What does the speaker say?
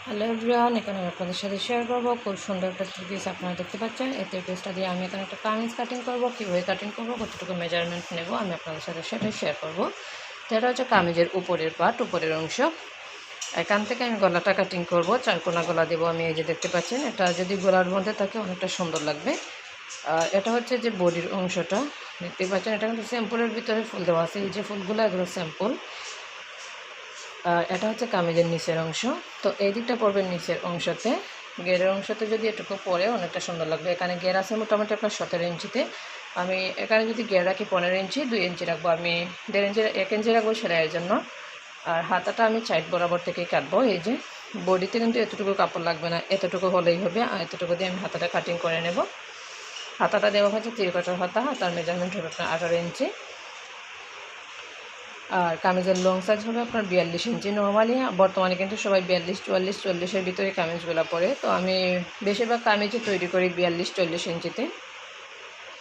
Hello everyone, এখানে আমি আপনাদের সাথে শেয়ার করবো খুব সুন্দর একটা থ্রি পিস। আপনারা দেখতে পাচ্ছেন এই থ্রি পিসটা দিয়ে আমি এখানে একটা কামিজ কাটিং করবো। কীভাবে কাটিং করবো, কতটুকু মেজারমেন্ট নেব আমি আপনাদের সাথে সেটাই শেয়ার করবো। তো এটা হচ্ছে কামিজের উপরের পার্ট, উপরের অংশ। এখান থেকে আমি গলাটা কাটিং করবো, চারকোনা গলা দেবো আমি। এই যে দেখতে পাচ্ছেন, এটা যদি গলার মধ্যে থাকে অনেকটা সুন্দর লাগবে। এটা হচ্ছে যে বডির অংশটা দেখতে পাচ্ছেন, এটা কিন্তু স্যাম্পলের ভিতরে ফুল দেওয়া আছে। এই যে ফুলগুলো এগুলো স্যাম্পল। এটা হচ্ছে কামিজের নিচের অংশ। তো এই দিকটা পড়বে নিচের অংশতে, গেরের অংশতে যদি এটুকু পরে অনেকটা সুন্দর লাগবে। এখানে গের আছে মোটামুটি আপনার 17 ইঞ্চিতে। আমি এখানে যদি গের রাখি 15 ইঞ্চি, 2 ইঞ্চি রাখবো। আমি 1.5 ইঞ্চি 1 ইঞ্চি রাখবো সেলাইয়ের জন্য। আর হাতাটা আমি সাইড বরাবর থেকেই কাটবো। এই যে বডিতে কিন্তু এতটুকু কাপড় লাগবে না, এতটুকু হলেই হবে। আর এতটুকু দিয়ে আমি হাতাটা কাটিং করে নেব। হাতাটা দেওয়া হচ্ছে 3 কোয়ার্টার হাতা। হাতার মেজারমেন্ট হবে আপনার 18 ইঞ্চি। আর কামিজের লং সাইজ হবে আপনার 42 ইঞ্চি। নর্মালি বর্তমানে কিন্তু সবাই 42, 44, 40-এর ভিতরে কামিজগুলো পরে। তো আমি বেশিরভাগ কামিজে তৈরি করি 42-40 ইঞ্চিতে।